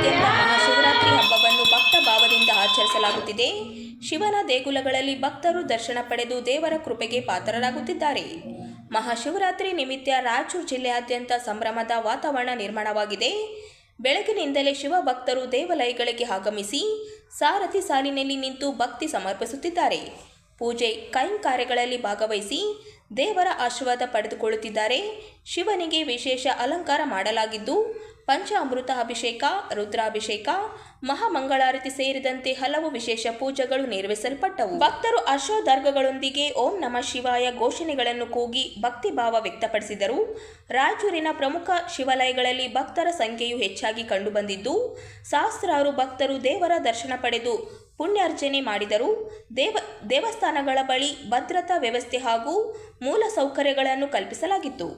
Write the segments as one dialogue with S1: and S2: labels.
S1: ದೇಶಾದ್ಯಂತ ಮಹಾಶಿವರಾತ್ರಿ ಹಬ್ಬವನ್ನು ಭಕ್ತ ಭಾವದಿಂದ ಆಚರಿಸಲಾಗುತ್ತಿದೆ. ಶಿವನ ದೇಗುಲಗಳಲ್ಲಿ ಭಕ್ತರು ದರ್ಶನ ಪಡೆದು ದೇವರ ಕೃಪೆಗೆ ಪಾತ್ರರಾಗುತ್ತಿದ್ದಾರೆ. ಮಹಾಶಿವರಾತ್ರಿ ನಿಮಿತ್ತ ರಾಯಚೂರು ಜಿಲ್ಲೆಯಾದ್ಯಂತ ಸಂಭ್ರಮದ ವಾತಾವರಣ ನಿರ್ಮಾಣವಾಗಿದೆ. ಬೆಳಗಿನಿಂದಲೇ ಶಿವಭಕ್ತರು ದೇವಾಲಯಗಳಿಗೆ ಆಗಮಿಸಿ ಸಾರಥಿ ಸಾಲಿನಲ್ಲಿ ನಿಂತು ಭಕ್ತಿ ಸಮರ್ಪಿಸುತ್ತಿದ್ದಾರೆ. ಪೂಜೆ ಕೈಂಕರ್ಯಗಳಲ್ಲಿ ಭಾಗವಹಿಸಿ ದೇವರ ಆಶೀರ್ವಾದ ಪಡೆದುಕೊಳ್ಳುತ್ತಿದ್ದಾರೆ. ಶಿವನಿಗೆ ವಿಶೇಷ ಅಲಂಕಾರ ಮಾಡಲಾಗಿದ್ದು ಪಂಚಾಮೃತ ಅಭಿಷೇಕ, ರುದ್ರಾಭಿಷೇಕ, ಮಹಾಮಂಗಳಾರತಿ ಸೇರಿದಂತೆ ಹಲವು ವಿಶೇಷ ಪೂಜೆಗಳು ನೆರವೇರಿಸಲ್ಪಟ್ಟವು. ಭಕ್ತರು ಹರ್ಷೋದ್ಗಾರಗಳೊಂದಿಗೆ ಓಂ ನಮಃ ಶಿವಾಯ ಘೋಷಣೆಗಳನ್ನು ಕೂಗಿ ಭಕ್ತಿಭಾವ ವ್ಯಕ್ತಪಡಿಸಿದರು. ರಾಯಚೂರಿನ ಪ್ರಮುಖ ಶಿವಾಲಯಗಳಲ್ಲಿ ಭಕ್ತರ ಸಂಖ್ಯೆಯು ಹೆಚ್ಚಾಗಿ ಕಂಡುಬಂದಿದ್ದು ಸಹಸ್ರಾರು ಭಕ್ತರು ದೇವರ ದರ್ಶನ ಪಡೆದು ಪುಣ್ಯಾರ್ಚನೆ ಮಾಡಿದರು. ದೇವಸ್ಥಾನಗಳ ಬಳಿ ಭದ್ರತಾ ವ್ಯವಸ್ಥೆ ಹಾಗೂ ಮೂಲ ಸೌಕರ್ಯಗಳನ್ನು ಕಲ್ಪಿಸಲಾಗಿತ್ತು.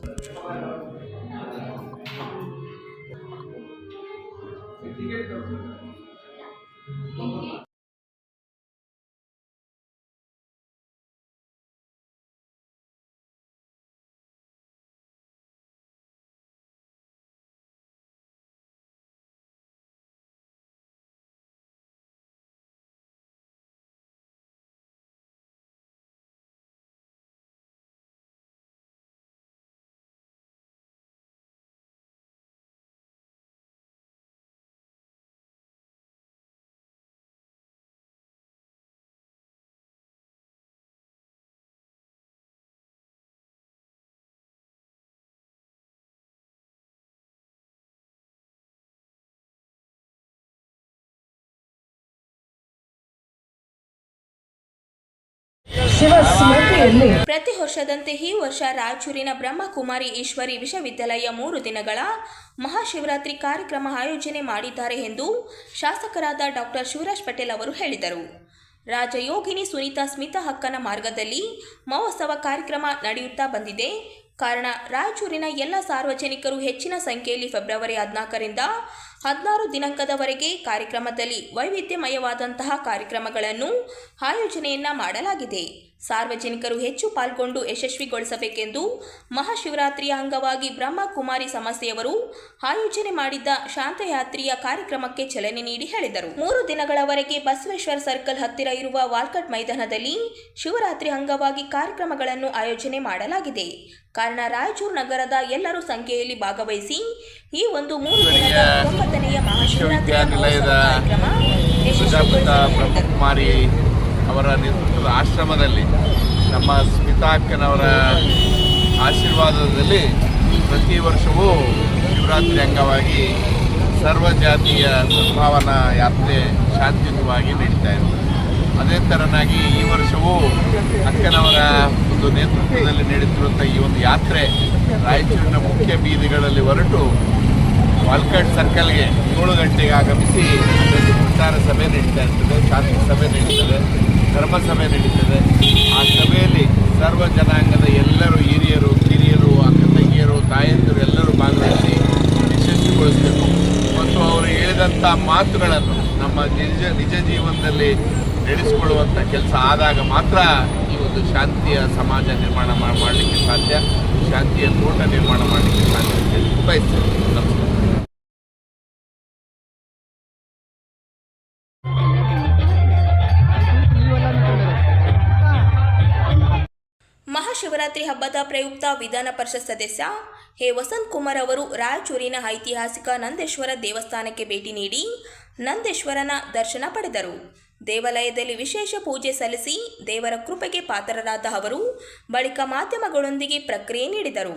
S1: ಪ್ರತಿ ವರ್ಷದಂತೆ ಈ ವರ್ಷ ರಾಯಚೂರಿನ ಬ್ರಹ್ಮಕುಮಾರಿ ಈಶ್ವರಿ ವಿಶ್ವವಿದ್ಯಾಲಯ 3 ದಿನಗಳ ಮಹಾಶಿವರಾತ್ರಿ ಕಾರ್ಯಕ್ರಮ ಆಯೋಜನೆ ಮಾಡಿದ್ದಾರೆ ಎಂದು ಶಾಸಕರಾದ ಡಾಕ್ಟರ್ ಶಿವರಾಜ್ ಪಟೇಲ್ ಅವರು ಹೇಳಿದರು. ರಾಜಯೋಗಿನಿ ಸುನೀತಾ ಸ್ಮಿತಾ ಅಕ್ಕನ ಮಾರ್ಗದಲ್ಲಿ ಮಹೋತ್ಸವ ಕಾರ್ಯಕ್ರಮ ನಡೆಯುತ್ತಾ ಬಂದಿದೆ. ಕಾರಣ ರಾಯಚೂರಿನ ಎಲ್ಲ ಸಾರ್ವಜನಿಕರು ಹೆಚ್ಚಿನ ಸಂಖ್ಯೆಯಲ್ಲಿ ಫೆಬ್ರವರಿ 14ರಿಂದ 16 ದಿನಾಂಕದವರೆಗೆ ಕಾರ್ಯಕ್ರಮದಲ್ಲಿ ವೈವಿಧ್ಯಮಯವಾದಂತಹ ಕಾರ್ಯಕ್ರಮಗಳನ್ನು ಆಯೋಜನೆಯನ್ನ ಮಾಡಲಾಗಿದೆ. ಸಾರ್ವಜನಿಕರು ಹೆಚ್ಚು ಪಾಲ್ಗೊಂಡು ಯಶಸ್ವಿಗೊಳಿಸಬೇಕೆಂದು ಮಹಾಶಿವರಾತ್ರಿಯ ಅಂಗವಾಗಿ ಬ್ರಹ್ಮಕುಮಾರಿ ಸಂಸ್ಥೆಯವರು ಆಯೋಜನೆ ಮಾಡಿದ್ದ ಶಾಂತಯಾತ್ರೆಯ ಕಾರ್ಯಕ್ರಮಕ್ಕೆ ಚಾಲನೆ ನೀಡಿ ಹೇಳಿದರು. 3 ದಿನಗಳವರೆಗೆ ಬಸವೇಶ್ವರ ಸರ್ಕಲ್ ಹತ್ತಿರ ಇರುವ ವಾಲ್ಕಟ್ ಮೈದಾನದಲ್ಲಿ ಶಿವರಾತ್ರಿ ಅಂಗವಾಗಿ ಕಾರ್ಯಕ್ರಮಗಳನ್ನು ಆಯೋಜನೆ ಮಾಡಲಾಗಿದೆ. ಕಾರಣ ರಾಯಚೂರು ನಗರದ ಎಲ್ಲರೂ ಸಂಖ್ಯೆಯಲ್ಲಿ ಭಾಗವಹಿಸಿ ಈ ಒಂದು 3 ದಿನದ 9ನೆಯ ಮಹಾಶಿವರಾತ್ರಿ ಕಾರ್ಯಕ್ರಮ
S2: ಬ್ರಹ್ಮಕುಮಾರಿ ಅವರ ನೇತೃತ್ವದ ಆಶ್ರಮದಲ್ಲಿ ನಮ್ಮ ಸ್ಮಿತಾ ಅಕ್ಕನವರ ಆಶೀರ್ವಾದದಲ್ಲಿ ಪ್ರತಿ ವರ್ಷವೂ ಶಿವರಾತ್ರಿ ಅಂಗವಾಗಿ ಸರ್ವಜಾತಿಯ ಸದ್ಭಾವನಾ ಯಾತ್ರೆ ಶಾಂತಿಯುತವಾಗಿ ನಡೀತಾ ಇದೆ. ಅದೇ ಥರನಾಗಿ ಈ ವರ್ಷವೂ ಅಕ್ಕನವರ ಒಂದು ನೇತೃತ್ವದಲ್ಲಿ ನಡೀತಿರುವಂಥ ಈ ಒಂದು ಯಾತ್ರೆ ರಾಯಚೂರಿನ ಮುಖ್ಯ ಬೀದಿಗಳಲ್ಲಿ ಹೊರಟು ವಾಲ್ಕಟ್ ಸರ್ಕಲ್ಗೆ 7 ಗಂಟೆಗೆ ಆಗಮಿಸಿ ಪ್ರಚಾರ ಸಭೆ ನಡೀತಾ ಇರ್ತದೆ, ಶಾಂತಿ ಸಭೆ ನಡೀತದೆ, ಧರ್ಮ ಸಭೆ ನಡೀತದೆ. ಆ ಸಭೆಯಲ್ಲಿ ಸರ್ವ ಜನಾಂಗದ ಎಲ್ಲರೂ ಹಿರಿಯರು, ಕಿರಿಯರು, ಅಕ್ಕ ತಂಗಿಯರು, ತಾಯಂದಿರು ಎಲ್ಲರೂ ಭಾಗವಹಿಸಿ ಯಶಸ್ವಿಗೊಳಿಸಬೇಕು ಮತ್ತು ಅವರು ಹೇಳಿದಂಥ ಮಾತುಗಳನ್ನು ನಮ್ಮ ನಿಜ ಜೀವನದಲ್ಲಿ ನಡೆಸಿಕೊಳ್ಳುವಂಥ ಕೆಲಸ ಆದಾಗ ಮಾತ್ರ ಈ ಒಂದು ಶಾಂತಿಯ ಸಮಾಜ ನಿರ್ಮಾಣ ಮಾಡಲಿಕ್ಕೆ ಸಾಧ್ಯ, ಶಾಂತಿಯ ತೋಟ ನಿರ್ಮಾಣ ಮಾಡಲಿಕ್ಕೆ ಸಾಧ್ಯ ಅಂತ ಬಯಸ್ತೇನೆ. ನಮಸ್ಕಾರ.
S1: ಮಹಾಶಿವರಾತ್ರಿ ಹಬ್ಬದ ಪ್ರಯುಕ್ತ ವಿಧಾನ ಪರಿಷತ್ ಸದಸ್ಯ ಎ ವಸಂತ್ ಕುಮಾರ್ ಅವರು ರಾಯಚೂರಿನ ಐತಿಹಾಸಿಕ ನಂದೇಶ್ವರ ದೇವಸ್ಥಾನಕ್ಕೆ ಭೇಟಿ ನೀಡಿ ನಂದೇಶ್ವರನ ದರ್ಶನ ಪಡೆದರು. ದೇವಾಲಯದಲ್ಲಿ ವಿಶೇಷ ಪೂಜೆ ಸಲ್ಲಿಸಿ ದೇವರ ಕೃಪೆಗೆ ಪಾತ್ರರಾದ ಅವರು ಬಳಿಕ ಮಾಧ್ಯಮಗಳೊಂದಿಗೆ ಪ್ರತಿಕ್ರಿಯೆ ನೀಡಿದರು.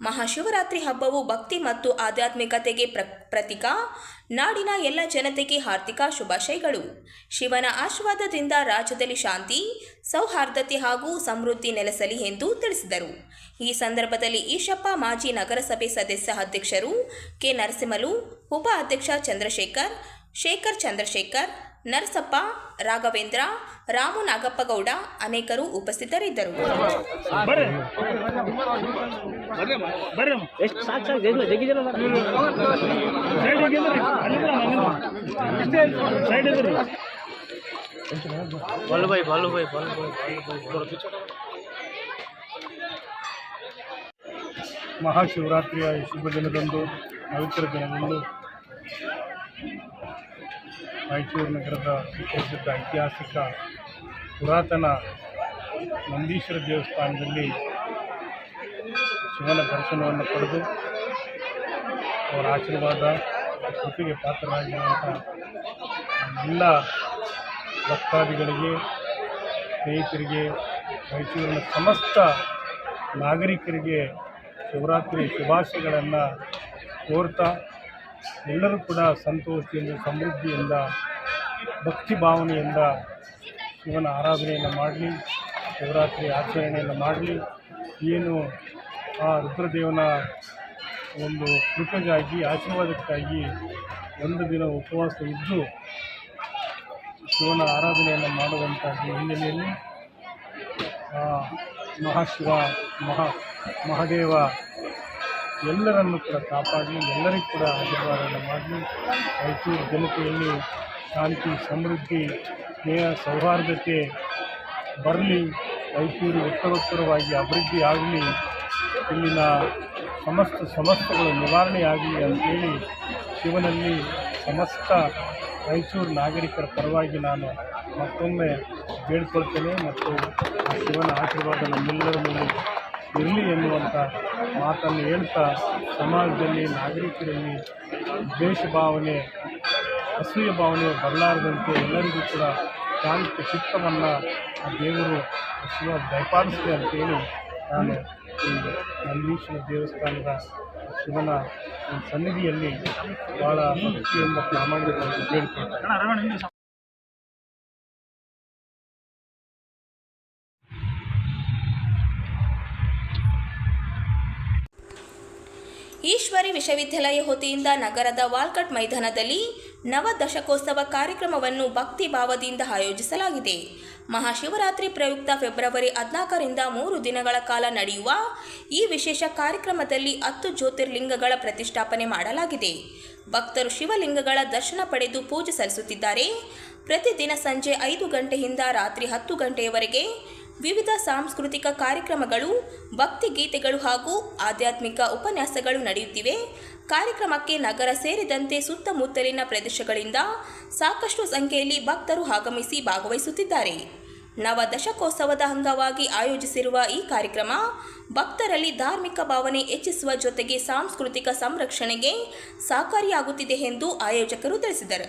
S1: ಮಹಾಶಿವರಾತ್ರಿ ಹಬ್ಬವು ಭಕ್ತಿ ಮತ್ತು ಆಧ್ಯಾತ್ಮಿಕತೆಗೆ ಪ್ರತೀಕ. ನಾಡಿನ ಎಲ್ಲ ಜನತೆಗೆ ಹಾರ್ದಿಕ ಶುಭಾಶಯಗಳು. ಶಿವನ ಆಶೀರ್ವಾದದಿಂದ ರಾಜ್ಯದಲ್ಲಿ ಶಾಂತಿ, ಸೌಹಾರ್ದತೆ ಹಾಗೂ ಸಮೃದ್ಧಿ ನೆಲೆಸಲಿ ಎಂದು ತಿಳಿಸಿದರು. ಈ ಸಂದರ್ಭದಲ್ಲಿ ಈಶಪ್ಪ, ಮಾಜಿ ನಗರಸಭೆ ಸದಸ್ಯ ಅಧ್ಯಕ್ಷರು ಕೆ ನರಸಿಂಹಲು, ಉಪ ಅಧ್ಯಕ್ಷ ಚಂದ್ರಶೇಖರ್, ಶೇಖರ್ ಚಂದ್ರಶೇಖರ್, ನರಸಪ್ಪ, ರಾಘವೇಂದ್ರ, ರಾಮು ನಾಗಪ್ಪಗೌಡ ಅನೇಕರು ಉಪಸ್ಥಿತರಿದ್ದರು.
S3: ಮಹಾಶಿವರಾತ್ರಿಯ ಶುಭ ದಿನದಂದು ಪವಿತ್ರ ದಿನದಂದು ರಾಯಚೂರು ನಗರದ ಸುಪ್ರಸಿದ್ಧ ಐತಿಹಾಸಿಕ ಪುರಾತನ ನಂದೀಶ್ವರ ದೇವಸ್ಥಾನದಲ್ಲಿ ಶಿವನ ದರ್ಶನವನ್ನು ಪಡೆದು ಅವರ ಆಶೀರ್ವಾದ ಕೃಪೆಗೆ ಪಾತ್ರರಾಗಿರುವಂಥ ಎಲ್ಲ ಭಕ್ತಾದಿಗಳಿಗೆ, ಸ್ನೇಹಿತರಿಗೆ, ರಾಯಚೂರಿನ ಸಮಸ್ತ ನಾಗರಿಕರಿಗೆ ಶಿವರಾತ್ರಿ ಶುಭಾಶಯಗಳನ್ನು ಕೋರ್ತಾ ಎಲ್ಲರೂ ಕೂಡ ಸಂತೋಷದಿಂದ, ಸಮೃದ್ಧಿಯಿಂದ, ಭಕ್ತಿ ಭಾವನೆಯಿಂದ ಶಿವನ ಆರಾಧನೆಯನ್ನು ಮಾಡಲಿ, ಶಿವರಾತ್ರಿ ಆಚರಣೆಯನ್ನು ಮಾಡಲಿ. ಏನು ಆ ರುದ್ರದೇವನ ಒಂದು ಕೃಪೆಗಾಗಿ, ಆಶೀರ್ವಾದಕ್ಕಾಗಿ ಒಂದು ದಿನ ಉಪವಾಸ ಇದ್ದು ಶಿವನ ಆರಾಧನೆಯನ್ನು ಮಾಡುವಂಥದ್ದು ಹಿನ್ನೆಲೆಯಲ್ಲಿ ಮಹಾಶಿವ ಮಹಾದೇವ ಎಲ್ಲರನ್ನು ಕೂಡ ಕಾಪಾಡಲಿ, ಎಲ್ಲರಿಗೂ ಕೂಡ ಆಶೀರ್ವಾದವನ್ನು ಮಾಡಲಿ. ರಾಯಚೂರು ಜನತೆಯಲ್ಲಿ ಶಾಂತಿ, ಸಮೃದ್ಧಿ, ಸ್ನೇಹ, ಸೌಹಾರ್ದತೆ ಬರಲಿ. ರಾಯಚೂರು ಉತ್ತರೋತ್ತರವಾಗಿ ಅಭಿವೃದ್ಧಿ ಆಗಲಿ. ಇಲ್ಲಿನ ಸಮಸ್ಯೆಗಳು ನಿವಾರಣೆಯಾಗಲಿ ಅಂತೇಳಿ ಶಿವನಲ್ಲಿ ಸಮಸ್ತ ರಾಯಚೂರು ನಾಗರಿಕರ ಪರವಾಗಿ ನಾನು ಮತ್ತೊಮ್ಮೆ ಬೇಡ್ಕೊಳ್ತೇನೆ ಮತ್ತು ಆ ಶಿವನ ಆಶೀರ್ವಾದ ನಮ್ಮೆಲ್ಲರ ಮೇಲೆ ಇರಲಿ ಎನ್ನುವಂಥ ಮಾತನ್ನು ಹೇಳ್ತಾ, ಸಮಾಜದಲ್ಲಿ ನಾಗರಿಕರಲ್ಲಿ ದ್ವೇಷ ಭಾವನೆ, ಅಸೂಯೆ ಭಾವನೆ ಬರಲಾರದಂತೆ ಎಲ್ಲರಿಗೂ ಕೂಡ ಶಾಂತಿ ಚಿತ್ತವನ್ನು ಆ ದೇವರು ಶಿವ ದಯಪಾಲಿಸಲಿ ಅಂತೇಳಿ ನಾನು ಈ ನಂದೀಶ್ವರ ದೇವಸ್ಥಾನದ ಶಿವನ ಸನ್ನಿಧಿಯಲ್ಲಿ ಭಾಳ ಭಕ್ತಿಯಿಂದ ಪ್ರಾಮಾಣಿಕವಾಗಿ ಬೇಡಿಕೊಳ್ತೇನೆ.
S1: ಈಶ್ವರಿ ವಿಶ್ವವಿದ್ಯಾಲಯ ವತಿಯಿಂದ ನಗರದ ವಾಲ್ಕಟ್ ಮೈದಾನದಲ್ಲಿ ನವದಶಕೋತ್ಸವ ಕಾರ್ಯಕ್ರಮವನ್ನು ಭಕ್ತಿ ಭಾವದಿಂದ ಆಯೋಜಿಸಲಾಗಿದೆ. ಮಹಾಶಿವರಾತ್ರಿ ಪ್ರಯುಕ್ತ ಫೆಬ್ರವರಿ 14ರಿಂದ 3 ದಿನಗಳ ಕಾಲ ನಡೆಯುವ ಈ ವಿಶೇಷ ಕಾರ್ಯಕ್ರಮದಲ್ಲಿ 10 ಜ್ಯೋತಿರ್ಲಿಂಗಗಳ ಪ್ರತಿಷ್ಠಾಪನೆ ಮಾಡಲಾಗಿದೆ. ಭಕ್ತರು ಶಿವಲಿಂಗಗಳ ದರ್ಶನ ಪಡೆದು ಪೂಜೆ ಸಲ್ಲಿಸುತ್ತಿದ್ದಾರೆ. ಪ್ರತಿದಿನ ಸಂಜೆ 5 ಗಂಟೆಯಿಂದ ರಾತ್ರಿ 10 ಗಂಟೆಯವರೆಗೆ ವಿವಿಧ ಸಾಂಸ್ಕೃತಿಕ ಕಾರ್ಯಕ್ರಮಗಳು, ಭಕ್ತಿ ಗೀತೆಗಳು ಹಾಗೂ ಆಧ್ಯಾತ್ಮಿಕ ಉಪನ್ಯಾಸಗಳು ನಡೆಯುತ್ತಿವೆ. ಕಾರ್ಯಕ್ರಮಕ್ಕೆ ನಗರ ಸೇರಿದಂತೆ ಸುತ್ತಮುತ್ತಲಿನ ಪ್ರದೇಶಗಳಿಂದ ಸಾಕಷ್ಟು ಸಂಖ್ಯೆಯಲ್ಲಿ ಭಕ್ತರು ಆಗಮಿಸಿ ಭಾಗವಹಿಸುತ್ತಿದ್ದಾರೆ. ನವದಶಕೋತ್ಸವದ ಅಂಗವಾಗಿ ಆಯೋಜಿಸಿರುವ ಈ ಕಾರ್ಯಕ್ರಮ ಭಕ್ತರಲ್ಲಿ ಧಾರ್ಮಿಕ ಭಾವನೆ ಹೆಚ್ಚಿಸುವ ಜೊತೆಗೆ ಸಾಂಸ್ಕೃತಿಕ ಸಂರಕ್ಷಣೆಗೆ ಸಹಕಾರಿಯಾಗುತ್ತಿದೆ ಎಂದು ಆಯೋಜಕರು ತಿಳಿಸಿದ್ದಾರೆ.